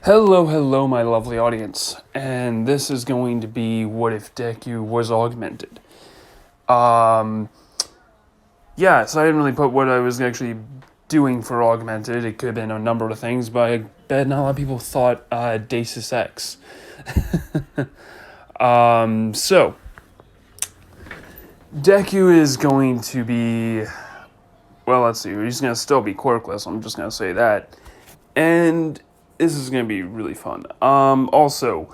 Hello, my lovely audience, and this is going to be what if Deku was augmented. Um, so I didn't really put what I was actually doing for augmented. It could have been a number of things, but I bet not a lot of people thought Deus Ex. So Deku is going to be, let's see, he's going to still be quirkless, I'm just going to say that, and this is going to be really fun. Also,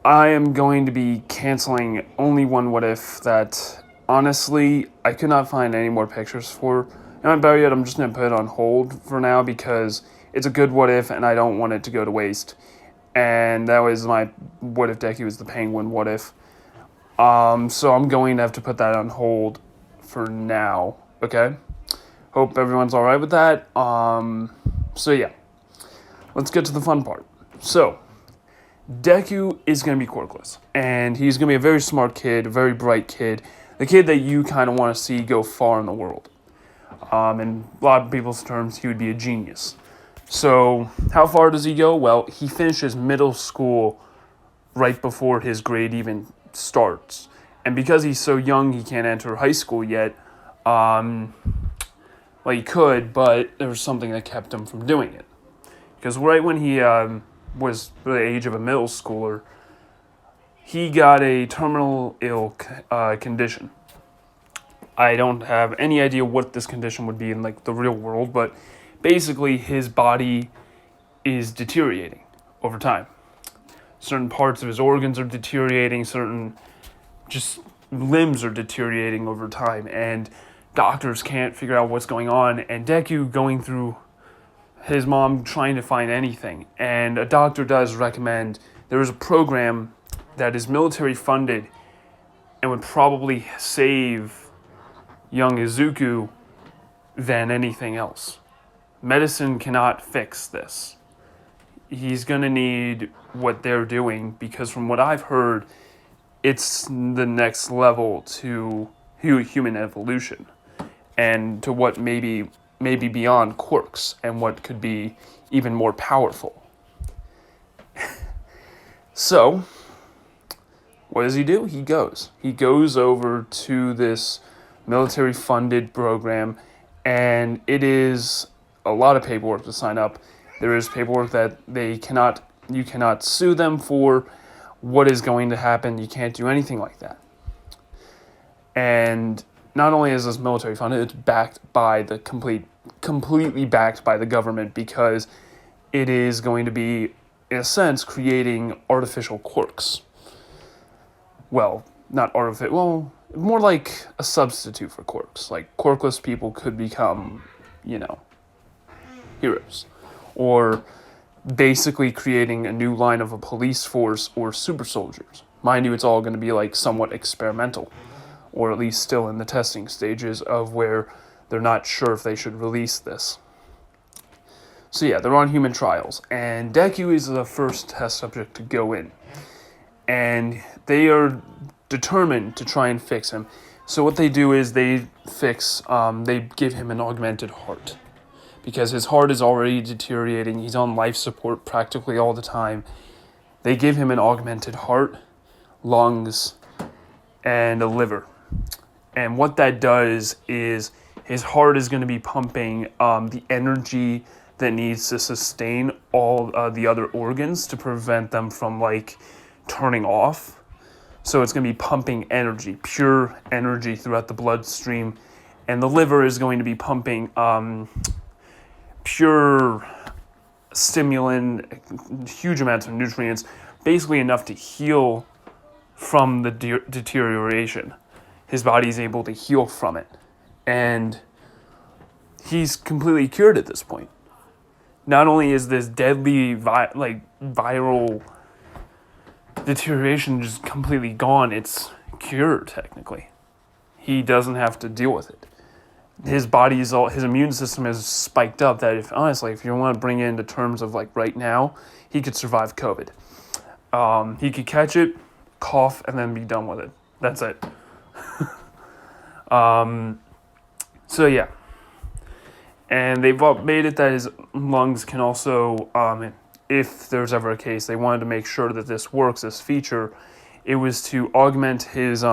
I am going to be canceling only one what if that, honestly, I could not find any more pictures for. And better yet, I'm just going to put it on hold for now because it's a good what if and I don't want it to go to waste. And that was my what if Deku was the Penguin what if. So I'm going to have to put that on hold for now, okay? Hope everyone's alright with that. Let's get to the fun part. So, Deku is going to be quirkless, and he's going to be a very smart kid, a very bright kid, the kid that you kind of want to see go far in the world. In a lot of people's terms, he would be a genius. So, how far does he go? Well, he finishes middle school right before his grade even starts. And because he's so young, he can't enter high school yet. He could, but there was something that kept him from doing it. Because right when he was the age of a middle schooler, he got a terminal ill condition. I don't have any idea what this condition would be in the real world, but basically his body is deteriorating over time. Certain parts of his organs are deteriorating, certain just limbs are deteriorating over time, and doctors can't figure out what's going on, and Deku going through his mom trying to find anything, and a doctor does recommend there is a program that is military funded and would probably save young Izuku than anything else. Medicine cannot fix this. He's going to need what they're doing because from what I've heard, it's the next level to human evolution and to what maybe beyond quirks and what could be even more powerful. So, what does he do? He goes over to this military-funded program, and it is a lot of paperwork to sign up. There is paperwork that you cannot sue them for what is going to happen. You can't do anything like that. And not only is this military funded, it's backed by the completely backed by the government because it is going to be, in a sense, creating artificial quirks. Well, not artificial, more like a substitute for quirks. Like, quirkless people could become, heroes. Or basically creating a new line of a police force or super soldiers. Mind you, it's all going to be somewhat experimental, or at least still in the testing stages of where they're not sure if they should release this. So yeah, they're on human trials, and Deku is the first test subject to go in. And they are determined to try and fix him. So what they do is they give him an augmented heart. Because his heart is already deteriorating, he's on life support practically all the time. They give him an augmented heart, lungs, and a liver. And what that does is his heart is going to be pumping the energy that needs to sustain all the other organs to prevent them from turning off. So it's going to be pumping energy, pure energy throughout the bloodstream. And the liver is going to be pumping pure stimulant, huge amounts of nutrients, basically enough to heal from the deterioration. His body is able to heal from it. And he's completely cured at this point. Not only is this deadly viral deterioration just completely gone, it's cured technically. He doesn't have to deal with it. His immune system is spiked up that if you want to bring it into terms of right now, he could survive COVID. He could catch it, cough, and then be done with it. That's it. So yeah. And they've made it that his lungs can also if there's ever a case they wanted to make sure that this works, this feature, it was to augment his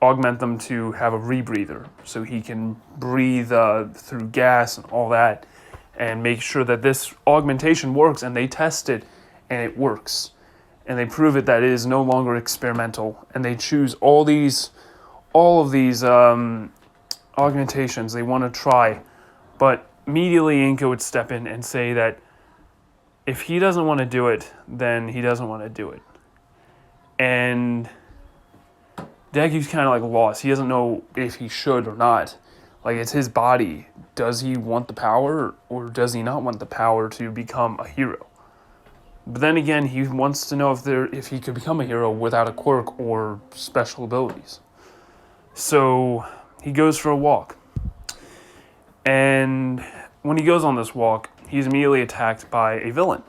augment them to have a rebreather, so he can breathe through gas and all that, and make sure that this augmentation works. And they test it, and it works, and they prove it that it is no longer experimental. And they choose all of these augmentations they want to try, but immediately Inca would step in and say that if he doesn't want to do it, then he doesn't want to do it. And Deku's kind of like lost. He doesn't know if he should or not. Like, it's his body. Does he want the power, or does he not want the power to become a hero? But then again, he wants to know if he could become a hero without a quirk or special abilities. So he goes for a walk. And when he goes on this walk, he's immediately attacked by a villain.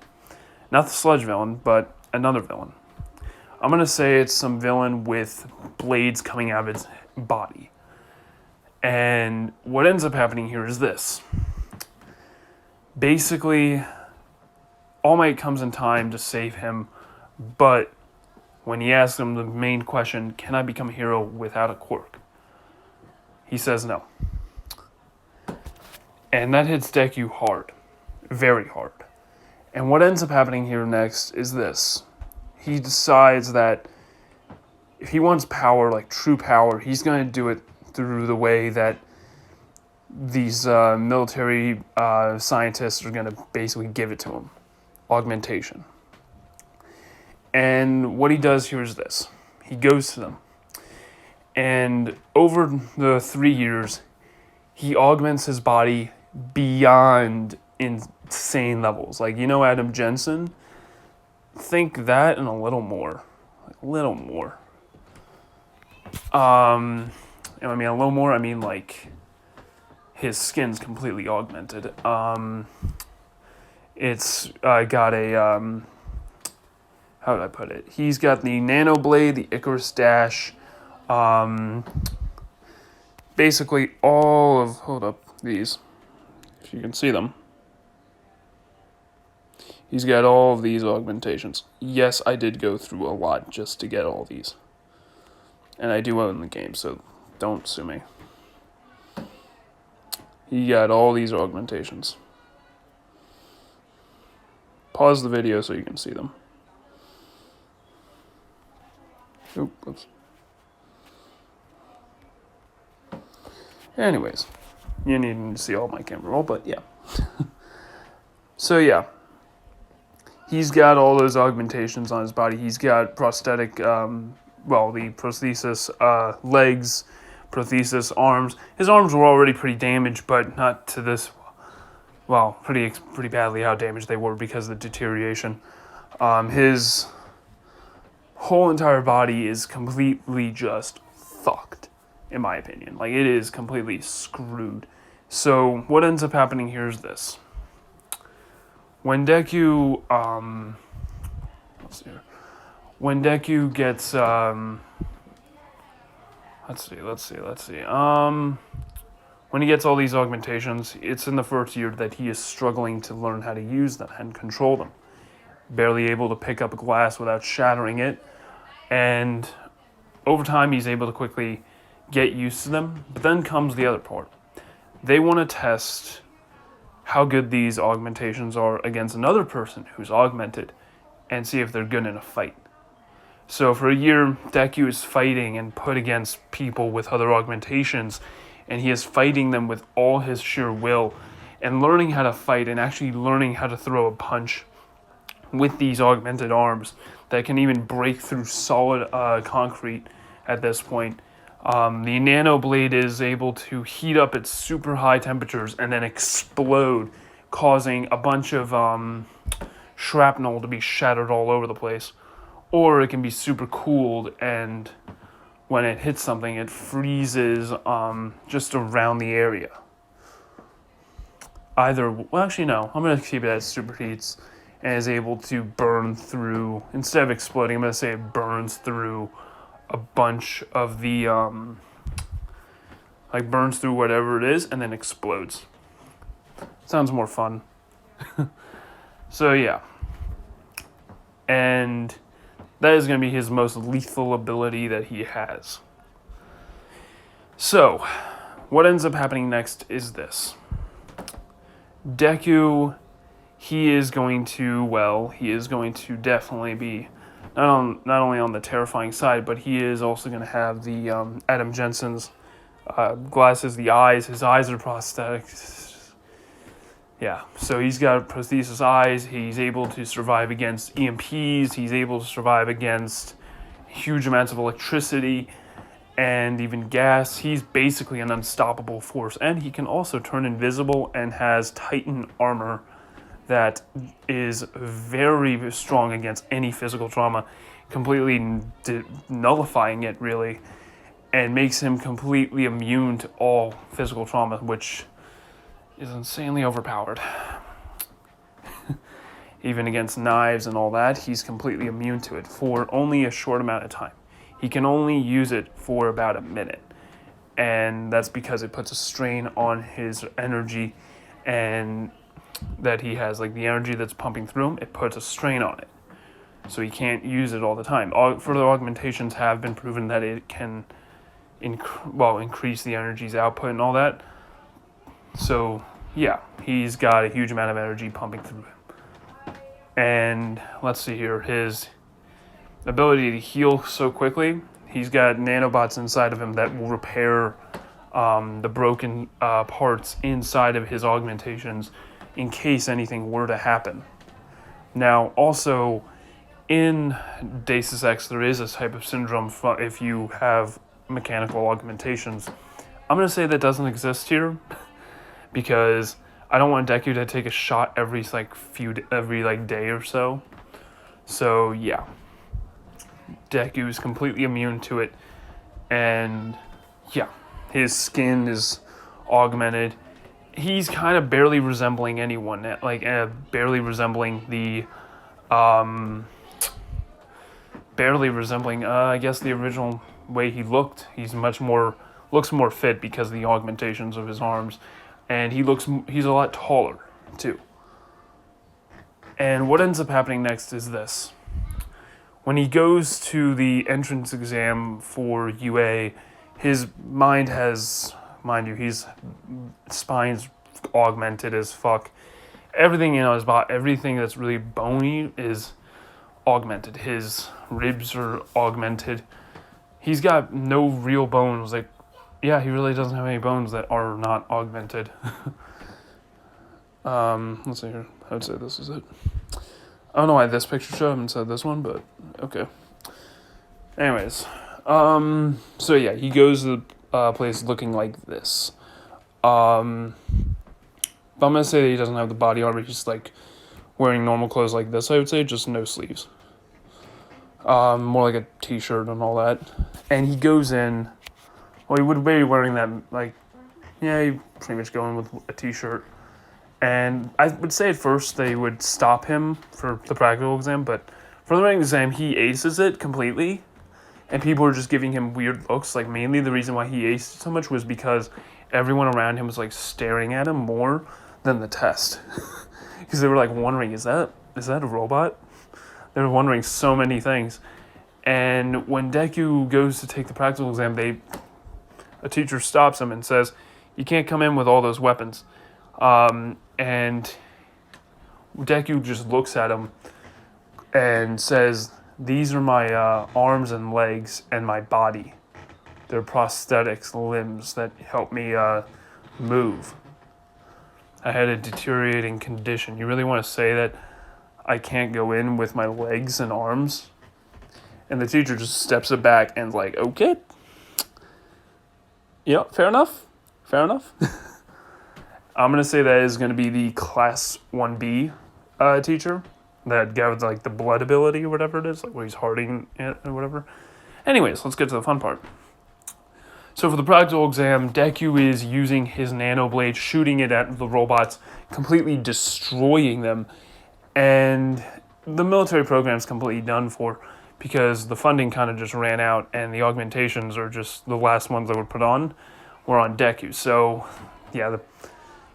Not the sludge villain, but another villain. I'm going to say it's some villain with blades coming out of his body. And what ends up happening here is this. Basically, All Might comes in time to save him, but when he asks him the main question, can I become a hero without a quirk? He says no. And that hits Deku hard. Very hard. And what ends up happening here next is this. He decides that if he wants power, like true power, he's going to do it through the way that these military scientists are going to basically give it to him. Augmentation. And what he does here is this. He goes to them. And over the 3 years, he augments his body beyond insane levels. Like, Adam Jensen? Think that and a little more. A little more. And I mean a little more, I mean like his skin's completely augmented. It's got a, how would I put it? He's got the Nano Blade, the Icarus Dash, basically all of, hold up, these, if you can see them. He's got all of these augmentations. Yes, I did go through a lot just to get all these. And I do own the game, so don't sue me. He got all these augmentations. Pause the video so you can see them. Oops. Anyways, you need to see all my camera roll, but yeah. So yeah. He's got all those augmentations on his body. He's got prosthetic, the prosthesis legs, prosthesis arms. His arms were already pretty damaged, but not to this, pretty badly how damaged they were because of the deterioration. His whole entire body is completely just fucked, in my opinion. Like, it is completely screwed. So what ends up happening here is this. When Deku, when Deku gets, when he gets all these augmentations, it's in the first year that he is struggling to learn how to use them and control them. Barely able to pick up a glass without shattering it, and over time he's able to quickly get used to them. But then comes the other part. They want to test how good these augmentations are against another person who's augmented and see if they're good in a fight. So for a year, Deku is fighting and put against people with other augmentations, and he is fighting them with all his sheer will and learning how to fight and actually learning how to throw a punch with these augmented arms that can even break through solid concrete at this point. The Nano Blade is able to heat up at super high temperatures and then explode, causing a bunch of shrapnel to be shattered all over the place. Or it can be super cooled, and when it hits something, it freezes just around the area. I'm going to keep it as superheats and is able to burn through, instead of exploding, I'm going to say it burns through a bunch of the, burns through whatever it is and then explodes. Sounds more fun. So yeah. And that is going to be his most lethal ability that he has. So, what ends up happening next is this. Deku, he is going to definitely be not only on the terrifying side, but he is also going to have the Adam Jensen's glasses, his eyes are prosthetic. Yeah, so he's got prosthesis eyes, he's able to survive against EMPs, he's able to survive against huge amounts of electricity and even gas. He's basically an unstoppable force, and he can also turn invisible and has Titan armor that is very strong against any physical trauma, completely nullifying it, really, and makes him completely immune to all physical trauma, which is insanely overpowered. Even against knives and all that, he's completely immune to it for only a short amount of time. He can only use it for about a minute, and that's because it puts a strain on his energy, and that he has, like the energy that's pumping through him, it puts a strain on it. So he can't use it all the time. Further augmentations have been proven that it can increase the energy's output and all that. So yeah, he's got a huge amount of energy pumping through him. And let's see here, his ability to heal so quickly, he's got nanobots inside of him that will repair the broken parts inside of his augmentations in case anything were to happen. Now, also, in Deus Ex, there is a type of syndrome if you have mechanical augmentations. I'm going to say that doesn't exist here, because I don't want Deku to take a shot every day or so. So, yeah. Deku is completely immune to it, and yeah, his skin is augmented. He's kind of barely resembling anyone, barely resembling the I guess the original way he looked. He's looks more fit because of the augmentations of his arms, and he's a lot taller too. And what ends up happening next is this. When he goes to the entrance exam for UA, his mind has, mind you, his spine's augmented as fuck. Everything in his body, everything that's really bony is augmented. His ribs are augmented. He's got no real bones. He really doesn't have any bones that are not augmented. Let's see here. I would say this is it. I don't know why this picture showed. I haven't said this one, but okay. Anyways, so yeah, he goes to the place looking like this. But I'm gonna say that he doesn't have the body armor. He's wearing normal clothes like this. I would say just no sleeves. More like a t-shirt and all that. And he goes in. Well, he would be wearing that he pretty much going with a t-shirt. And I would say at first they would stop him for the practical exam, but for the written exam, he aces it completely. And people were just giving him weird looks. Mainly the reason why he aced so much was because everyone around him was staring at him more than the test. Because they were wondering, is that a robot? They were wondering so many things. And when Deku goes to take the practical exam, a teacher stops him and says, "You can't come in with all those weapons." And Deku just looks at him and says, "These are my arms and legs and my body. They're prosthetics, limbs that help me move. I had a deteriorating condition. You really want to say that I can't go in with my legs and arms?" And the teacher just steps it back and okay. Yeah, fair enough. I'm going to say that is going to be the Class 1B teacher. That guy with the blood ability or whatever it is, where he's harding it or whatever. Anyways, let's get to the fun part. So for the practical exam, Deku is using his nano blade, shooting it at the robots, completely destroying them. And the military program's completely done for because the funding kind of just ran out and the augmentations are just the last ones that were put on were on Deku. So, yeah,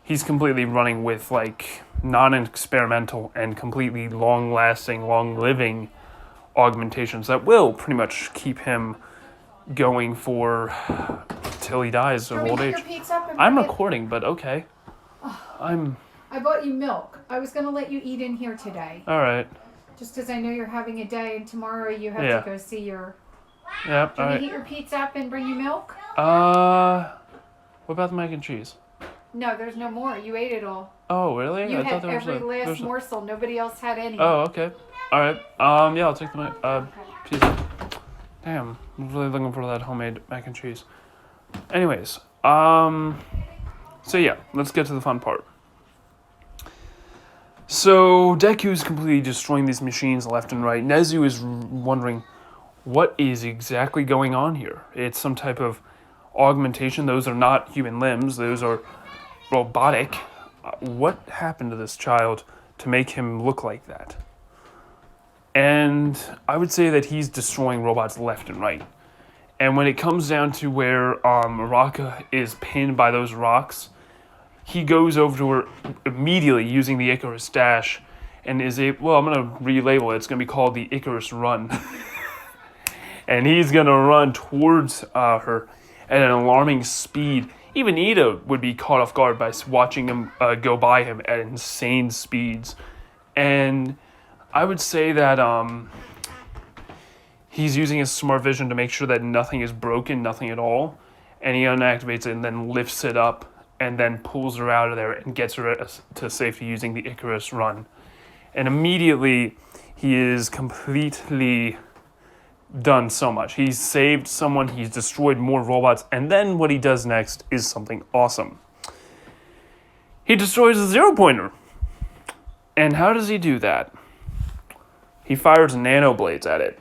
he's completely running with like non-experimental and completely long-lasting, long-living augmentations that will pretty much keep him going for till he dies of old age. I'm recording, but okay. I bought you milk. I was going to let you eat in here today. All right. Just because I know you're having a day, and tomorrow you have to go see your... Yep. Do you want to heat your pizza up and bring you milk? What about the mac and cheese? No, there's no more. You ate it all. Oh, really? You I had thought there every was last morsel. Nobody else had any. Oh, okay. All right. Yeah, I'll take the pizza. Damn, I'm really looking for that homemade mac and cheese. Anyways, so yeah, let's get to the fun part. So Deku's completely destroying these machines left and right. Nezu is wondering what is exactly going on here. It's some type of augmentation. Those are not human limbs. Those are robotic. What happened to this child to make him look like that? And I would say that he's destroying robots left and right. And when it comes down to where Araka is pinned by those rocks, he goes over to her immediately using the Icarus Dash and I'm going to relabel it. It's going to be called the Icarus Run. And he's going to run towards her at an alarming speed. Even Ida would be caught off guard by watching him go by him at insane speeds. And I would say that he's using his smart vision to make sure that nothing is broken, nothing at all. And he unactivates it and then lifts it up and then pulls her out of there and gets her to safety using the Icarus Run. And immediately, he is completely done so much. He's saved someone, he's destroyed more robots, and then what he does next is something awesome. He destroys a zero-pointer. And how does he do that? He fires nanoblades at it.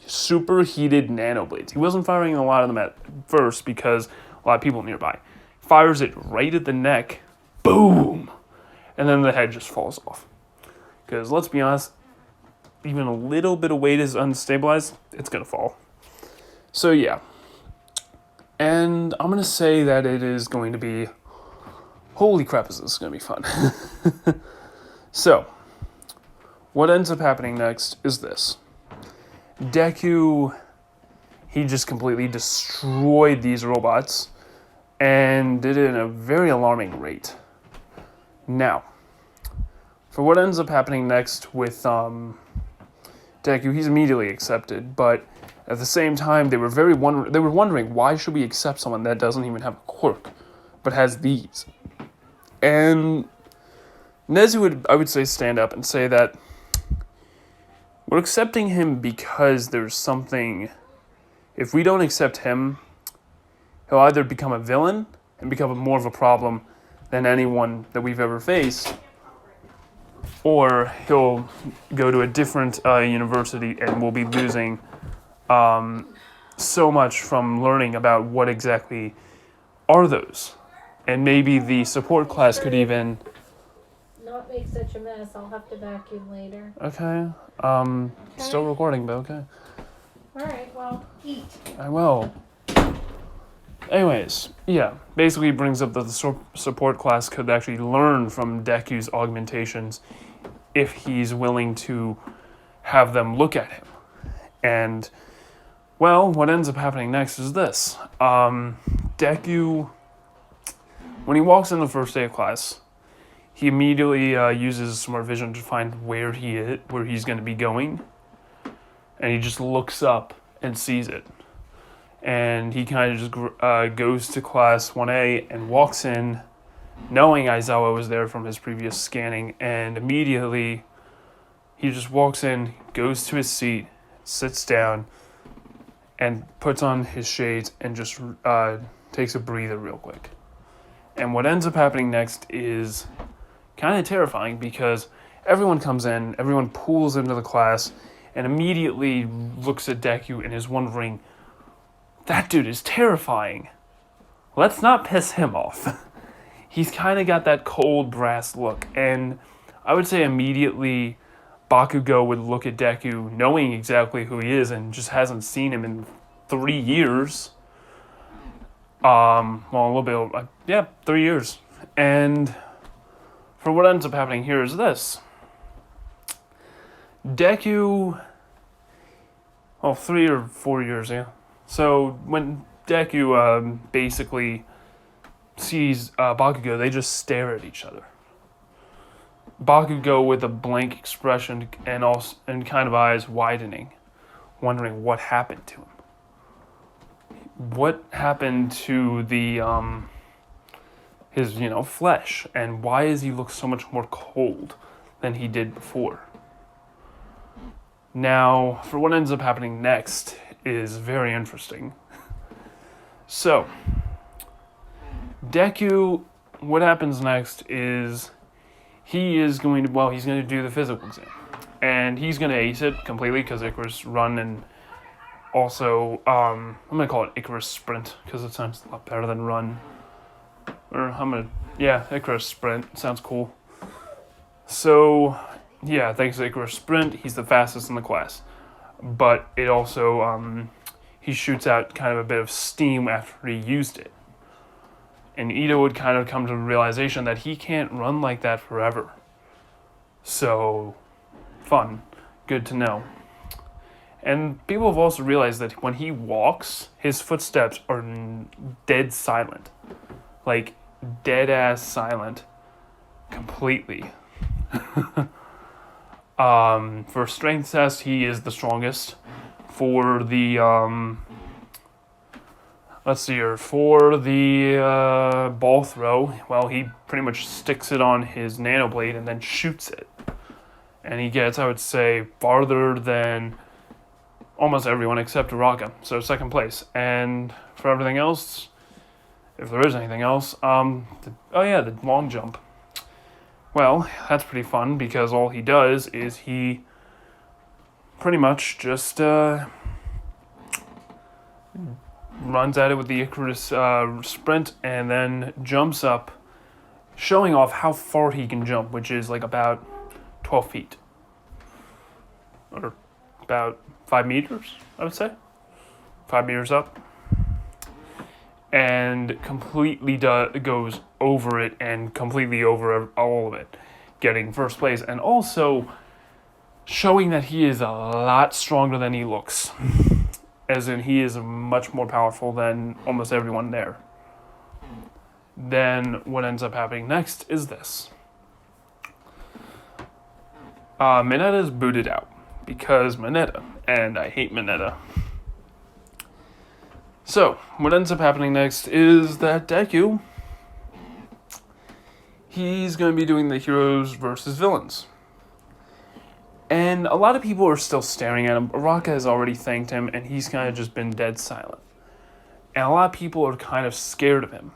Superheated nanoblades. He wasn't firing a lot of them at first because a lot of people nearby. Fires it right at the neck. Boom! And then the head just falls off. Because let's be honest, even a little bit of weight is unstabilized, it's going to fall. So yeah. And I'm going to say that it is going to be... Holy crap, is this going to be fun. So, what ends up happening next is this. Deku, he just completely destroyed these robots and did it in a very alarming rate. Now, for what ends up happening next with Deku, he's immediately accepted, but at the same time, they were wondering, why should we accept someone that doesn't even have a quirk, but has these? And Nezu would, I would say, stand up and say that we're accepting him because there's something... If we don't accept him, he'll either become a villain and become more of a problem than anyone that we've ever faced, or he'll go to a different university and we'll be losing so much from learning about what exactly are those. And maybe the support class could even... Not make such a mess. I'll have to vacuum later. Okay. Still recording, but okay. Alright, well, eat. I will. Anyways, yeah. Basically, it brings up that the support class could actually learn from Deku's augmentations if he's willing to have them look at him. And, well, what ends up happening next is this. Deku, when he walks in the first day of class, he immediately uses smart vision to find where he's going to be going. And he just looks up and sees it. And he kind of just goes to class 1A and walks in, knowing Aizawa was there from his previous scanning. And immediately, he just walks in, goes to his seat, sits down, and puts on his shades and just takes a breather real quick. And what ends up happening next is kind of terrifying because everyone comes in, everyone pulls into the class, and immediately looks at Deku and is wondering, that dude is terrifying. Let's not piss him off. He's kind of got that cold brass look, and I would say immediately Bakugo would look at Deku knowing exactly who he is and just hasn't seen him in 3 years. 3 years. And for what ends up happening here is this. Deku, 3 or 4 years, yeah. So when Deku basically sees Bakugo, they just stare at each other. Bakugo with a blank expression and kind of eyes widening, wondering what happened to him. What happened to the his flesh, and why does he look so much more cold than he did before? Now, for what ends up happening next is very interesting. So, Deku, what happens next is he's going to do the physical exam. And he's going to ace it completely because Icarus Run, and also, I'm going to call it Icarus Sprint because it sounds a lot better than Run. Icarus Sprint. Sounds cool. So, yeah, thanks to Icarus Sprint, he's the fastest in the class. But it also, he shoots out kind of a bit of steam after he used it. And Ito would kind of come to the realization that he can't run like that forever. So, fun. Good to know. And people have also realized that when he walks, his footsteps are dead silent. Like, dead-ass silent. Completely. For strength test, he is the strongest. For the, for the ball throw, well, he pretty much sticks it on his nanoblade and then shoots it. And he gets, I would say, farther than almost everyone except Uraka. So second place. And for everything else, if there is anything else, the long jump. Well, that's pretty fun because all he does is he pretty much just runs at it with the Icarus Sprint and then jumps up, showing off how far he can jump, which is like about 12 feet. Or about 5 meters, I would say. 5 meters up. And completely goes over it and completely over all of it, getting first place. And also showing that he is a lot stronger than he looks. As in, he is much more powerful than almost everyone there. Then what ends up happening next is this. Mineta is booted out because Mineta, and I hate Mineta. So, what ends up happening next is that Deku, he's going to be doing the heroes versus villains. And a lot of people are still staring at him. Uraka has already thanked him, and he's kind of just been dead silent. And a lot of people are kind of scared of him.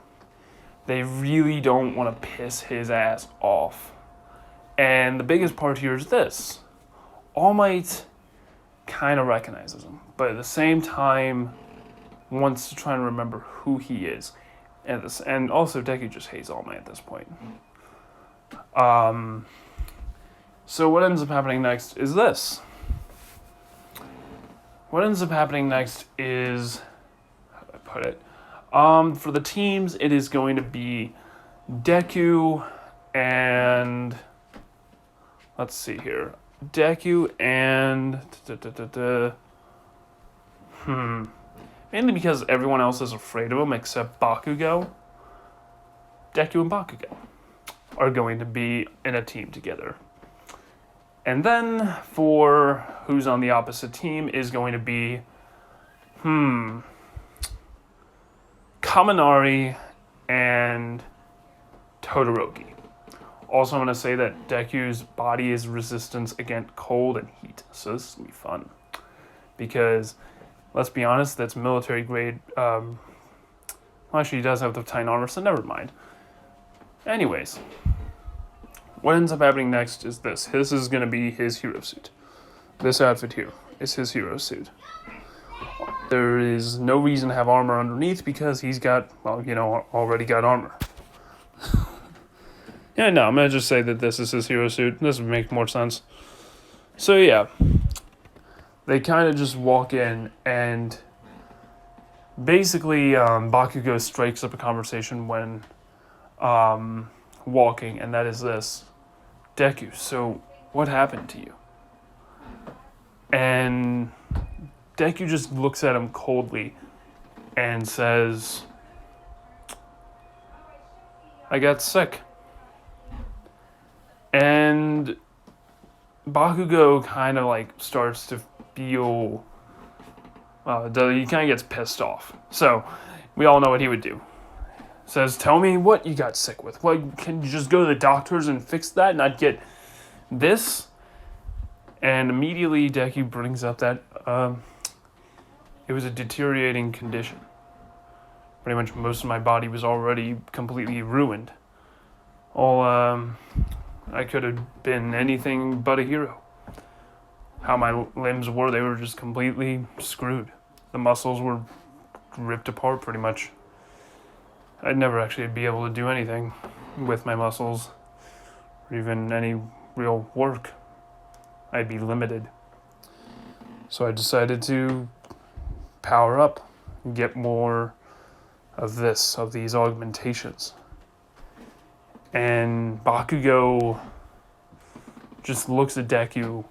They really don't want to piss his ass off. And the biggest part here is this. All Might kind of recognizes him, but at the same time wants to try and remember who he is. And also Deku just hates All Might at this point. So what ends up happening next is this. What ends up happening next is, how do I put it? For the teams, it is going to be Deku and, let's see here. Deku and, mainly because everyone else is afraid of him except Bakugo. Deku and Bakugo are going to be in a team together. And then for who's on the opposite team is going to be, Kaminari and Todoroki. Also, I'm going to say that Deku's body is resistant against cold and heat. So this is going to be fun. Because, let's be honest, that's military grade. Well, actually, he does have the Titan armor, so never mind. Anyways, what ends up happening next is this. This is going to be his hero suit. This outfit here is his hero suit. There is no reason to have armor underneath because he's got, already got armor. Yeah, no, I'm going to just say that this is his hero suit. This would make more sense. So, yeah. They kind of just walk in and basically Bakugo strikes up a conversation when walking, and that is this. Deku, so what happened to you? And Deku just looks at him coldly and says, I got sick. And Bakugo kind of like starts to feel, he kind of gets pissed off. So we all know what he would do. Says, tell me what you got sick with. What, can you just go to the doctors and fix that, not get this? And immediately Deku brings up that it was a deteriorating condition. Pretty much most of my body was already completely ruined. I could have been anything but a hero. How my limbs were, they were just completely screwed. The muscles were ripped apart pretty much. I'd never actually be able to do anything with my muscles, or even any real work. I'd be limited. So I decided to power up and get more of these augmentations. And Bakugo just looks at Deku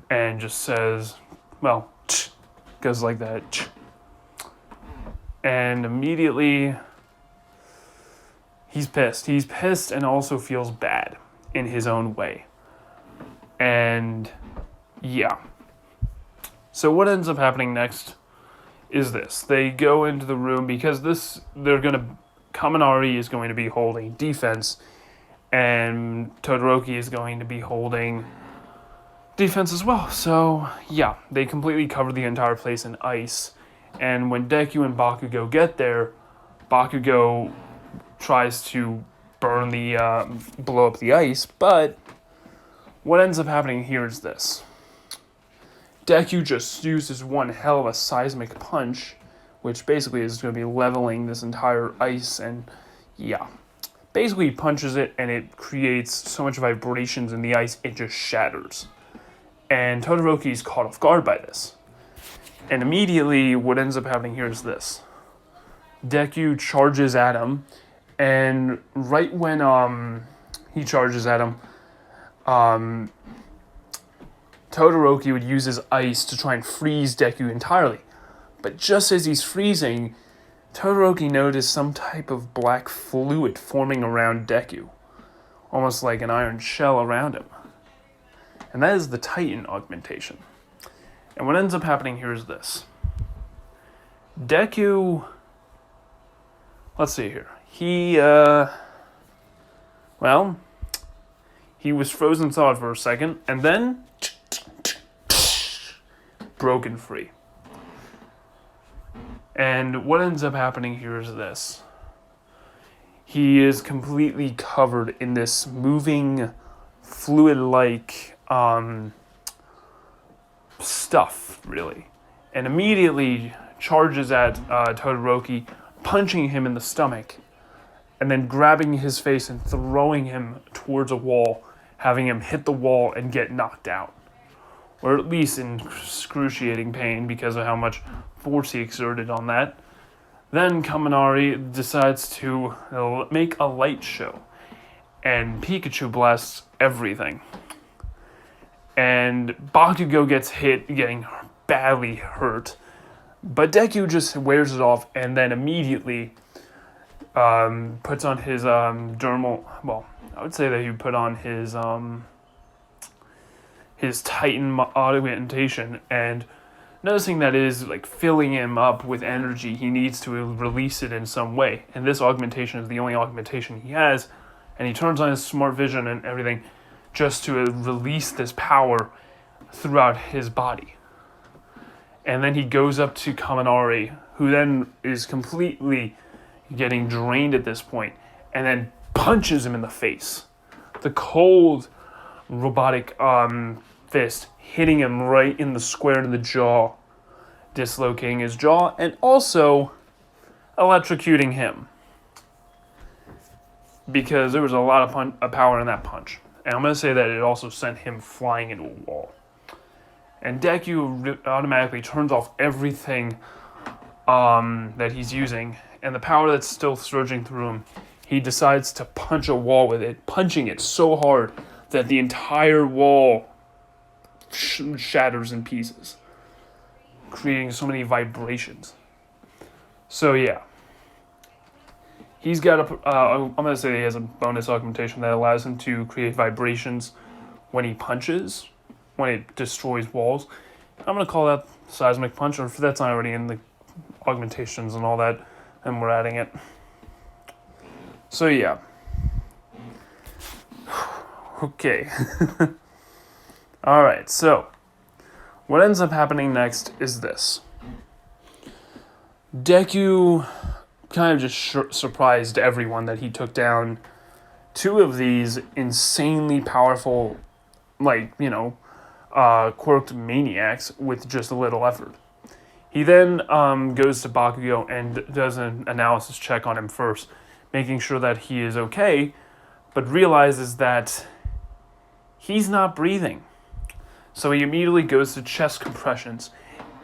and just says, well, goes like that. And immediately he's pissed. He's pissed and also feels bad in his own way. And yeah. So what ends up happening next is this. They go into the room because Kaminari is going to be holding defense and Todoroki is going to be holding defense as well. So yeah, they completely cover the entire place in ice. And when Deku and Bakugo get there, Bakugo tries to blow up the ice, but what ends up happening here is this. Deku just uses one hell of a seismic punch, which basically is going to be leveling this entire ice, and yeah. Basically, he punches it, and it creates so much vibrations in the ice, it just shatters. And Todoroki's caught off guard by this. And immediately, what ends up happening here is this. Deku charges at him, and right when he charges at him, Todoroki would use his ice to try and freeze Deku entirely. But just as he's freezing, Todoroki noticed some type of black fluid forming around Deku, almost like an iron shell around him. And that is the Titan augmentation. And what ends up happening here is this. Deku, let's see here. He was frozen solid for a second, and then broken free. And what ends up happening here is this. He is completely covered in this moving, fluid-like stuff, really. And immediately charges at Todoroki, punching him in the stomach, and then grabbing his face and throwing him towards a wall, having him hit the wall and get knocked out. Or at least in excruciating pain because of how much force he exerted on that. Then Kaminari decides to make a light show, and Pikachu blasts everything. And Bakugo gets hit, getting badly hurt, but Deku just wears it off and then immediately puts on his dermal, well, I would say that he put on his Titan augmentation, and noticing that it is like filling him up with energy, he needs to release it in some way. And this augmentation is the only augmentation he has, and he turns on his smart vision and everything just to release this power throughout his body. And then he goes up to Kaminari, who then is completely getting drained at this point, and then punches him in the face. The cold robotic fist hitting him right in the square of the jaw, dislocating his jaw, and also electrocuting him. Because there was a lot of power in that punch. And I'm going to say that it also sent him flying into a wall. And Deku automatically turns off everything that he's using and the power that's still surging through him, he decides to punch a wall with it, punching it so hard that the entire wall shatters in pieces, creating so many vibrations. So yeah, he's got a. I'm gonna say he has a bonus augmentation that allows him to create vibrations when he punches, when it destroys walls. I'm gonna call that seismic punch, or if that's not already in the augmentations and all that, and we're adding it. So yeah. Okay. Alright, so what ends up happening next is this. Deku kind of just surprised everyone that he took down 2 of these insanely powerful, quirked maniacs with just a little effort. He then goes to Bakugo and does an analysis check on him first, making sure that he is okay, but realizes that he's not breathing. So he immediately goes to chest compressions.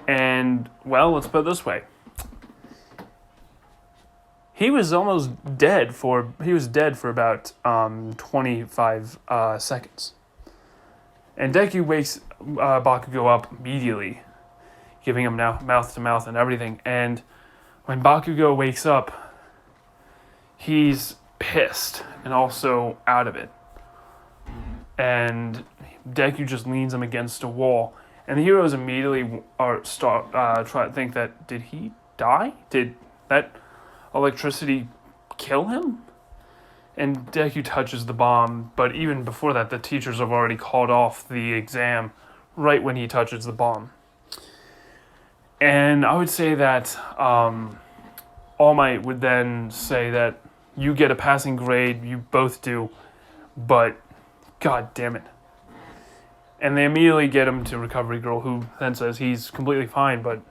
And, well, let's put it this way. He was almost dead for about 25 seconds. And Deku wakes Bakugo up immediately, giving him now mouth to mouth and everything. And when Bakugo wakes up, he's pissed and also out of it. And Deku just leans him against a wall. And the heroes immediately try to think that, did he die? Did that electricity kill him? And Deku touches the bomb, but even before that, the teachers have already called off the exam right when he touches the bomb. And I would say that All Might would then say that you get a passing grade, you both do, but god damn it. And they immediately get him to Recovery Girl, who then says he's completely fine, but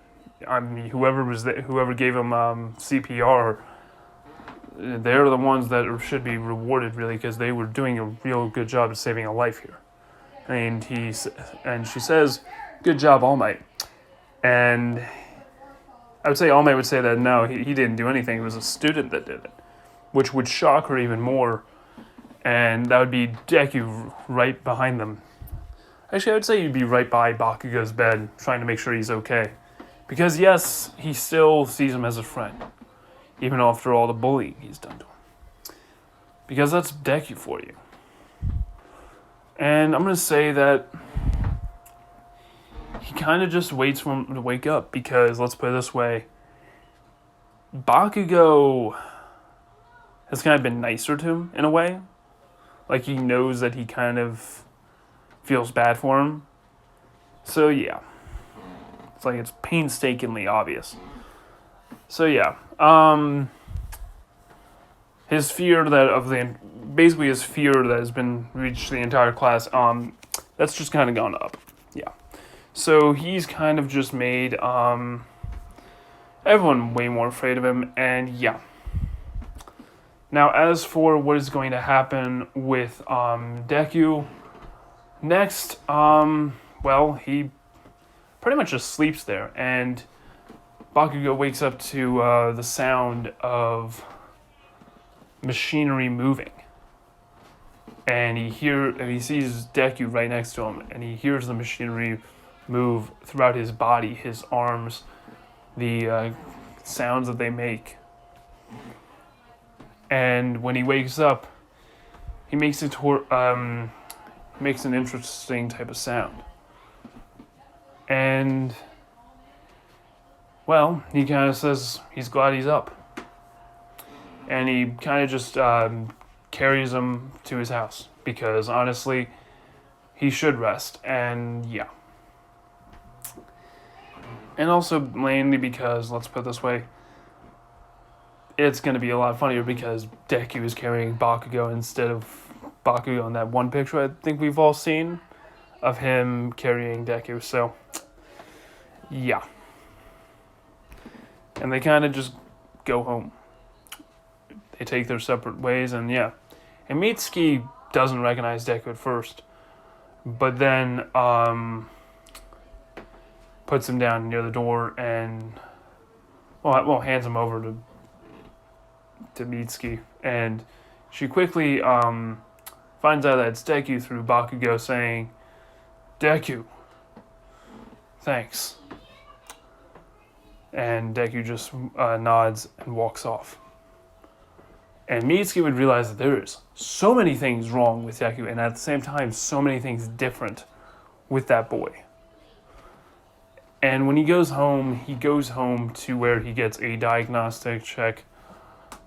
whoever gave him CPR, they're the ones that should be rewarded, really, because they were doing a real good job of saving a life here. And she says, "Good job, All Might." And I would say All Might would say that no, he didn't do anything. It was a student that did it, which would shock her even more. And that would be Deku right behind them. Actually, I would say you'd be right by Bakugo's bed, trying to make sure he's okay. Because yes, he still sees him as a friend, even after all the bullying he's done to him. Because that's Deku for you. And I'm going to say that he kind of just waits for him to wake up, because, let's put it this way, Bakugo has kind of been nicer to him, in a way. Like, he knows that he kind of feels bad for him. So, yeah. It's like it's painstakingly obvious. So, yeah. His fear his fear that has been reached the entire class, that's just kind of gone up. Yeah. So, he's kind of just made, everyone way more afraid of him, and yeah. Now, as for what is going to happen with Deku, next, he pretty much just sleeps there, and Bakugo wakes up to the sound of machinery moving. And he sees Deku right next to him, and he hears the machinery move throughout his body, his arms, the sounds that they make. And when he wakes up, he makes an interesting type of sound. And, well, he kind of says he's glad he's up. And he kind of just carries him to his house, because honestly, he should rest. And yeah. And also mainly because, let's put it this way, it's going to be a lot funnier because Deku is carrying Bakugo instead of Bakugo in that one picture I think we've all seen of him carrying Deku. So, yeah. And they kind of just go home. They take their separate ways, and yeah. And Mitsuki doesn't recognize Deku at first, but then puts him down near the door and, hands him over to to Mitsuki, and she quickly finds out that it's Deku through Bakugo saying, "Deku, thanks." And Deku just nods and walks off. And Mitsuki would realize that there's so many things wrong with Deku, and at the same time, so many things different with that boy. And when he goes home to where he gets a diagnostic check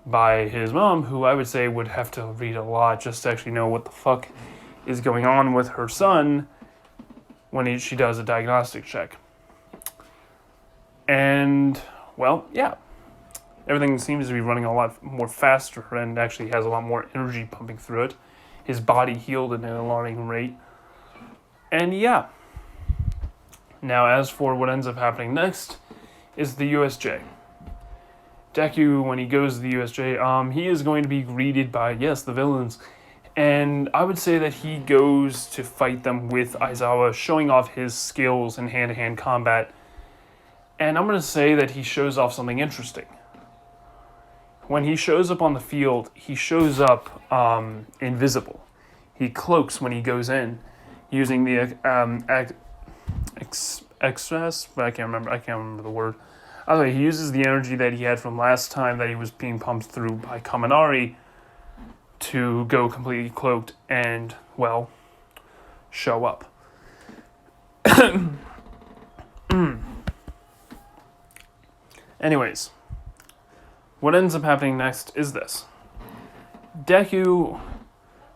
by his mom, who I would say would have to read a lot just to actually know what the fuck is going on with her son when she does a diagnostic check. And, well, yeah. Everything seems to be running a lot more faster and actually has a lot more energy pumping through it. His body healed at an alarming rate. And yeah. Now, as for what ends up happening next is the USJ. Deku, when he goes to the USJ, he is going to be greeted by, yes, the villains. And I would say that he goes to fight them with Aizawa, showing off his skills in hand-to-hand combat. And I'm going to say that he shows off something interesting. When he shows up on the field, he shows up invisible. He cloaks when he goes in, using the express, but I can't remember the word. Either way, he uses the energy that he had from last time that he was being pumped through by Kaminari to go completely cloaked and, well, show up. Anyways, what ends up happening next is this. Deku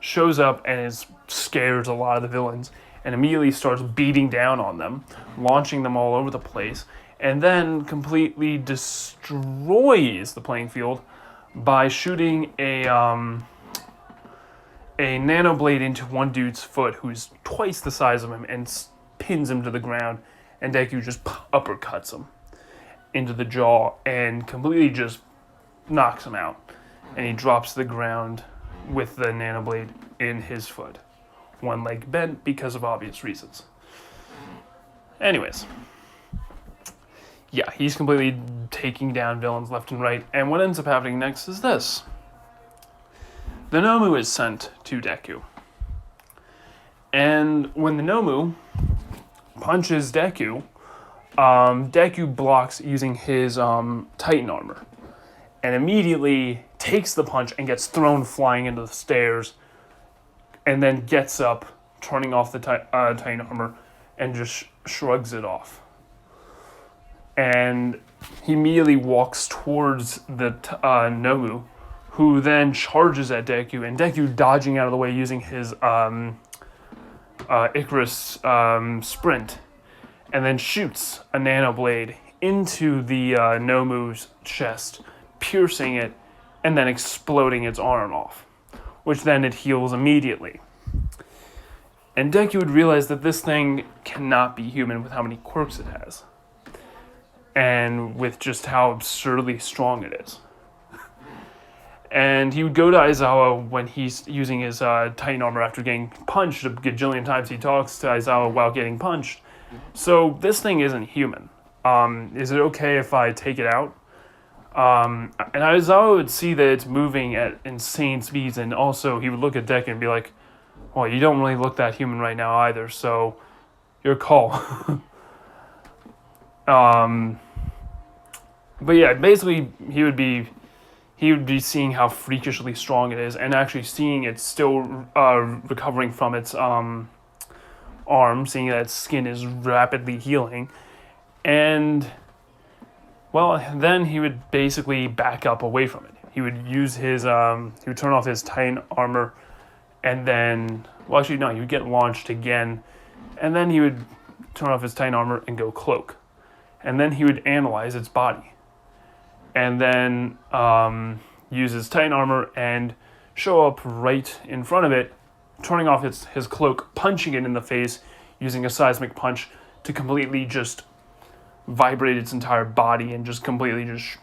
shows up and scares a lot of the villains and immediately starts beating down on them, launching them all over the place, and then completely destroys the playing field by shooting a nanoblade into one dude's foot who's twice the size of him and pins him to the ground, and Deku just uppercuts him into the jaw and completely just knocks him out, and he drops to the ground with the nanoblade in his foot. One leg bent because of obvious reasons. Anyways. Yeah, he's completely taking down villains left and right, and what ends up happening next is this. The Nomu is sent to Deku. And when the Nomu punches Deku, Deku blocks using his Titan armor, and immediately takes the punch and gets thrown flying into the stairs, and then gets up, turning off the Titan armor, and just shrugs it off. And he immediately walks towards the Nomu, who then charges at Deku, and Deku dodging out of the way using his Icarus sprint, and then shoots a nanoblade into the Nomu's chest, piercing it, and then exploding its arm off, which then it heals immediately. And Deku would realize that this thing cannot be human with how many quirks it has, and with just how absurdly strong it is. And he would go to Aizawa when he's using his Titan armor after getting punched a gajillion times. He talks to Aizawa while getting punched. So this thing isn't human. Is it okay if I take it out? And Aizawa would see that it's moving at insane speeds, and also he would look at Deku and be like, well, you don't really look that human right now either, so your call. But yeah, basically he would be seeing how freakishly strong it is, and actually seeing it still recovering from its arm, seeing that its skin is rapidly healing. And, well, then he would basically back up away from it. He would use his, he would turn off his Titan armor, and then, well, actually, no, he would get launched again, and then he would turn off his Titan armor and go cloak. And then he would analyze its body, and then use his Titan armor and show up right in front of it, turning off his cloak, punching it in the face, using a seismic punch to completely just vibrate its entire body and just completely just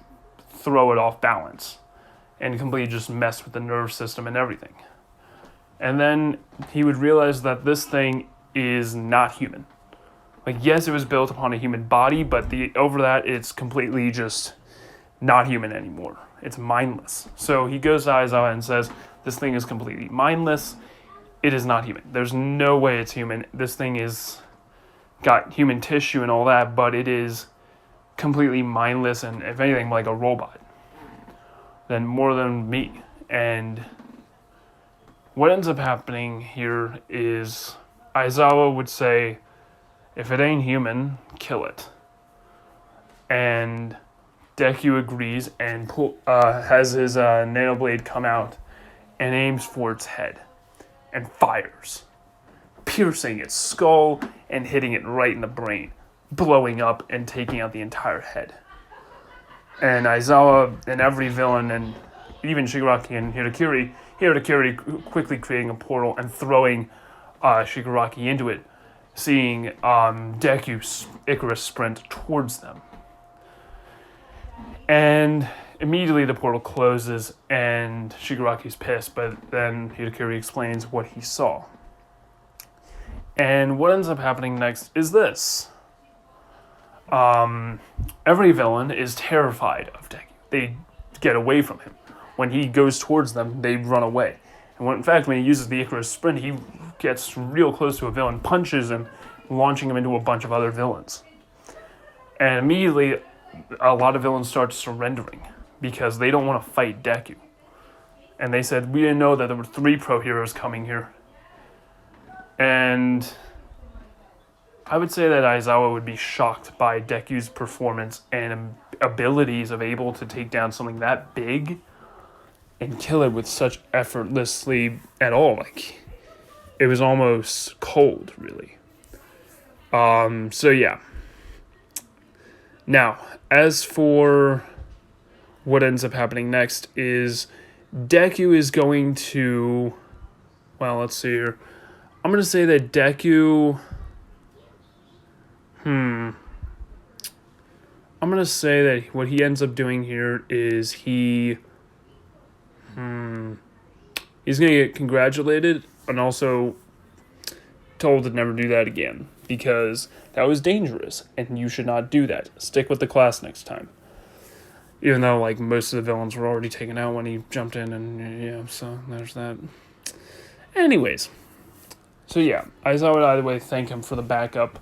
throw it off balance and completely just mess with the nerve system and everything. And then he would realize that this thing is not human. Like, yes, it was built upon a human body, but over that, it's completely just not human anymore. It's mindless. So he goes to Aizawa and says, this thing is completely mindless. It is not human. There's no way it's human. This thing is got human tissue and all that, but it is completely mindless and, if anything, like a robot. Then more than me. And what ends up happening here is Aizawa would say, if it ain't human, kill it. And Deku agrees and has his nanoblade come out and aims for its head and fires, piercing its skull and hitting it right in the brain, blowing up and taking out the entire head. And Aizawa and every villain, and even Shigaraki and Hirakiri quickly creating a portal and throwing Shigaraki into it, seeing Deku's Icarus sprint towards them. And immediately the portal closes and Shigaraki's pissed, but then Hirakiri explains what he saw. And what ends up happening next is this. Every villain is terrified of Deku. They get away from him. When he goes towards them, they run away. And in fact, when he uses the Icarus sprint, he gets real close to a villain, punches him, launching him into a bunch of other villains. And immediately, a lot of villains start surrendering because they don't want to fight Deku. And they said, we didn't know that there were 3 pro heroes coming here. And I would say that Aizawa would be shocked by Deku's performance and abilities of able to take down something that big and kill it with such effortlessly at all. Like, it was almost cold, really. So yeah. Now, as for what ends up happening next is Deku is going to, well, let's see here. I'm going to say that Deku, I'm going to say that what he ends up doing here is he's going to get congratulated and also told to never do that again because that was dangerous and you should not do that. Stick with the class next time. Even though, like, most of the villains were already taken out when he jumped in and, yeah, so there's that. Anyways. So, yeah, Aizawa would either way thank him for the backup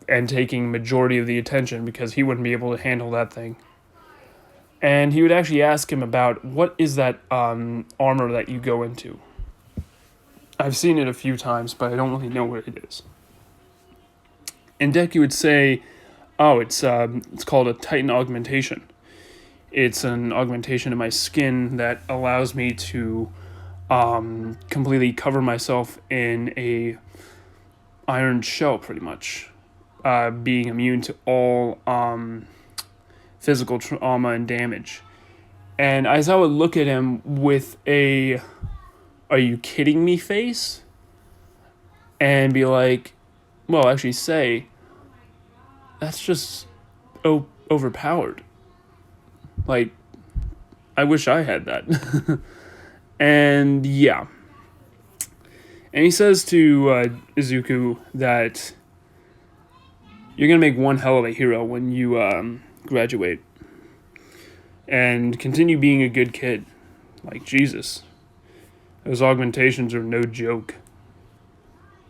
and taking majority of the attention because he wouldn't be able to handle that thing. And he would actually ask him about, what is that armor that you go into? I've seen it a few times, but I don't really know what it is. And Deku would say, oh, it's called a Titan Augmentation. It's an augmentation in my skin that allows me to completely cover myself in a iron shell, pretty much. Being immune to all physical trauma and damage. And Aizawa would look at him with a, are you kidding me face? And be like, well, actually say, that's just overpowered. Like, I wish I had that. And yeah. And he says to Izuku that you're going to make one hell of a hero when you graduate. And continue being a good kid. Like, Jesus. Those augmentations are no joke.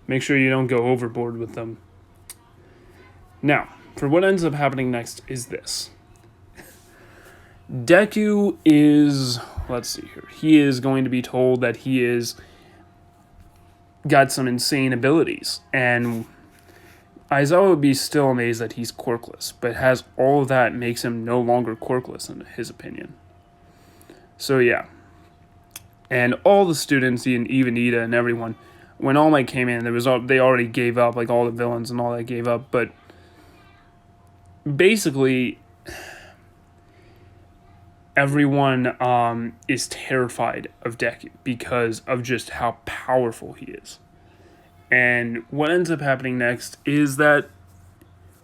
Make sure you don't go overboard with them. Now, for what ends up happening next is this. Deku is, let's see here, he is going to be told that he is got some insane abilities, and Aizawa would be still amazed that he's quirkless, but has all of that makes him no longer quirkless in his opinion. So yeah, and all the students, and even Ida and everyone, when All Might came in, they already gave up, like all the villains and all that gave up, but basically everyone is terrified of Deku because of just how powerful he is. And what ends up happening next is that,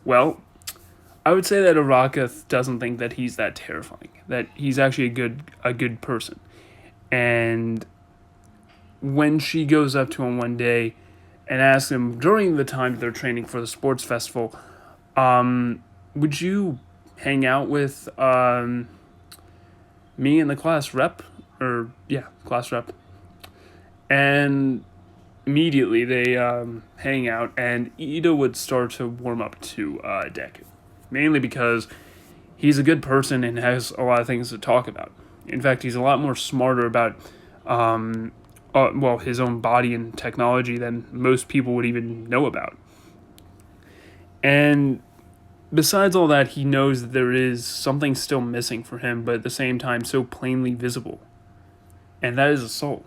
well, I would say that Araka doesn't think that he's that terrifying, that he's actually a good person. And when she goes up to him one day and asks him during the time that they're training for the sports festival, would you hang out with me and the class rep, class rep, and immediately they hang out, and Ida would start to warm up to Deku, mainly because he's a good person and has a lot of things to talk about. In fact, he's a lot more smarter about his own body and technology than most people would even know about. And besides all that, he knows that there is something still missing for him, but at the same time so plainly visible. And that is a soul.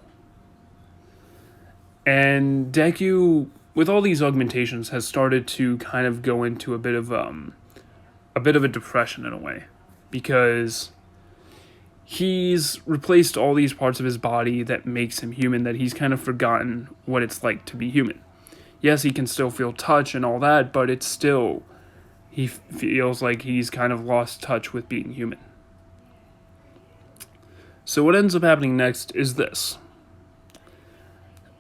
And Deku, with all these augmentations, has started to kind of go into a bit of a depression in a way, because he's replaced all these parts of his body that makes him human, that he's kind of forgotten what it's like to be human. Yes, he can still feel touch and all that, but it's still, he feels like he's kind of lost touch with being human. So what ends up happening next is this.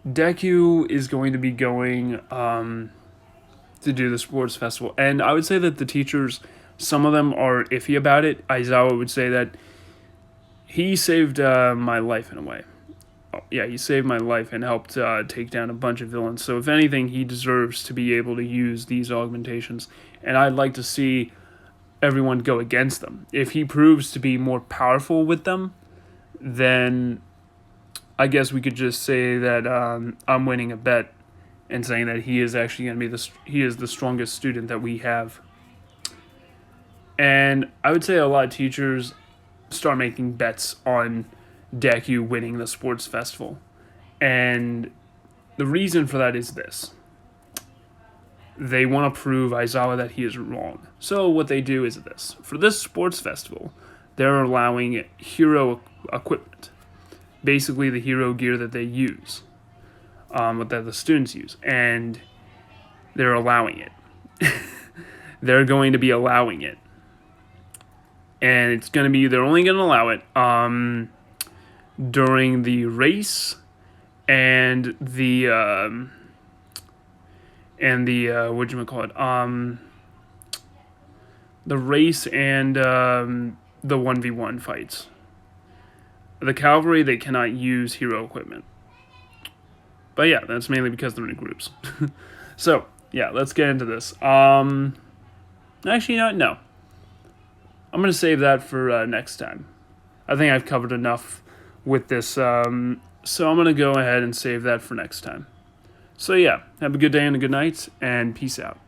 Deku is going to be going to do the sports festival, and I would say that the teachers, some of them are iffy about it. Aizawa would say that he saved my life in a way. Oh, yeah, he saved my life and helped take down a bunch of villains. So if anything, he deserves to be able to use these augmentations. And I'd like to see everyone go against them. If he proves to be more powerful with them, then I guess we could just say that I'm winning a bet and saying that he is actually going to be he is the strongest student that we have. And I would say a lot of teachers start making bets on Deku winning the sports festival. And the reason for that is this. They want to prove Aizawa that he is wrong. So what they do is this. For this sports festival, they're allowing hero equipment. Basically the hero gear that they use. That the students use. And they're allowing it. They're going to be allowing it. And it's going to be, they're only going to allow it during the race and the the race and the 1v1 fights. The cavalry, they cannot use hero equipment. But yeah, that's mainly because they're in groups. So, yeah, let's get into this. Actually, no. I'm going to save that for next time. I think I've covered enough with this, so I'm going to go ahead and save that for next time. So yeah, have a good day and a good night, and peace out.